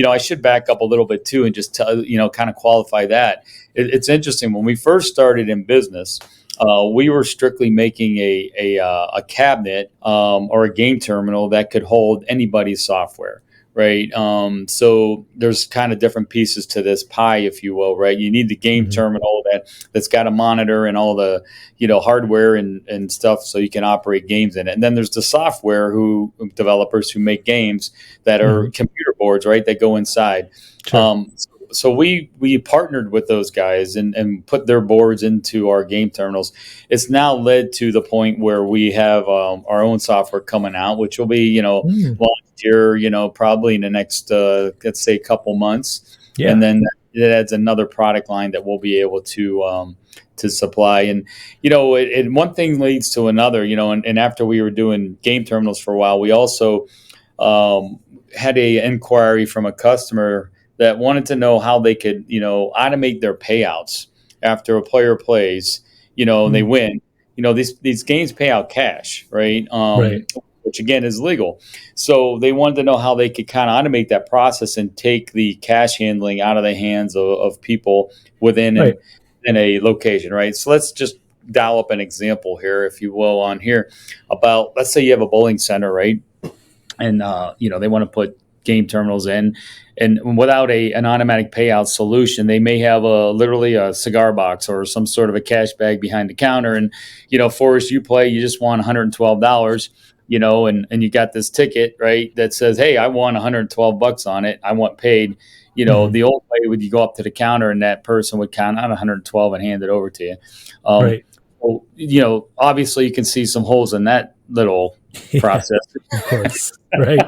I should back up a little bit too and just tell, kind of qualify that. It's interesting. When we first started in business, we were strictly making a cabinet or a game terminal that could hold anybody's software, right? So there's kind of different pieces to this pie, if you will, right? You need the game terminal that's got a monitor and all the hardware and stuff, so you can operate games in it. And then there's the software developers who make games that are computer boards, right? That go inside. Sure. So we partnered with those guys and put their boards into our game terminals. It's now led to the point where we have our own software coming out, which will be launched here, probably in the next let's say couple months. Yeah. And then it adds another product line that we'll be able to supply. And one thing leads to another. And after we were doing game terminals for a while, we also had a inquiry from a customer that wanted to know how they could, automate their payouts after a player plays, and they win. These games pay out cash, right? Which again is legal. So they wanted to know how they could kind of automate that process and take the cash handling out of the hands of people within in a location, right? So let's just dial up an example here, if you will, on here about, let's say you have a bowling center, right? And, they want to put game terminals in, and without an automatic payout solution, they may have literally a cigar box or some sort of a cash bag behind the counter. And, Forrest, you play, you just won $112, and you got this ticket, right, that says, hey, I won $112 on it. I want paid. The old way would you go up to the counter and that person would count out 112 and hand it over to you. So, obviously you can see some holes in that little process. Of course. Right.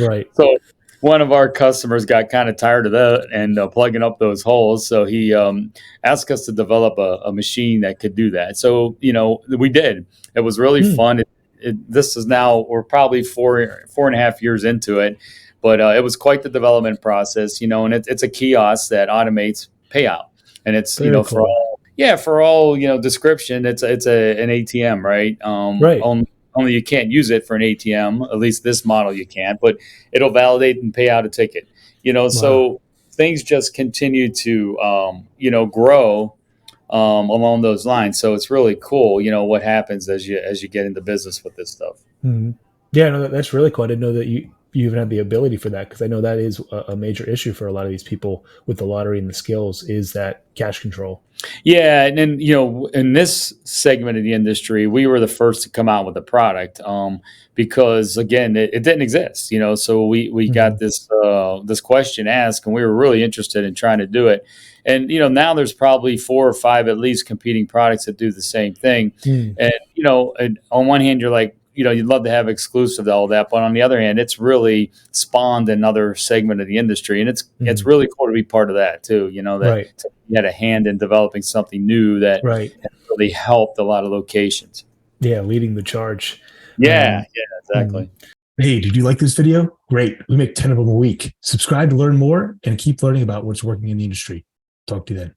Right. So one of our customers got kind of tired of that and plugging up those holes. So he asked us to develop a machine that could do that. So, we did. It was really fun. This is now, we're probably 4.5 years into it, but it was quite the development process, and it's a kiosk that automates payout. And it's, very cool. for all, description, it's an ATM, right? Right. Only you can't use it for an ATM, at least this model you can't, but it'll validate and pay out a ticket, Wow. So things just continue to, grow along those lines. So it's really cool, what happens as you get into business with this stuff. Mm-hmm. Yeah, no, that's really cool. I didn't know that you even have the ability for that, because I know that is a major issue for a lot of these people with the lottery and the skills, is that cash control. Yeah, and then in this segment of the industry, we were the first to come out with a product because again, it didn't exist. So we got this question asked, and we were really interested in trying to do it. And now there's probably 4 or 5 at least competing products that do the same thing. And and on one hand, you're like, you'd love to have exclusive to all that, but on the other hand, it's really spawned another segment of the industry, and it's really cool to be part of that too. That you had a hand in developing something new that really helped a lot of locations. Yeah, leading the charge. Yeah, exactly. Hey, did you like this video? Great. We make 10 of them a week. Subscribe to learn more and keep learning about what's working in the industry. Talk to you then.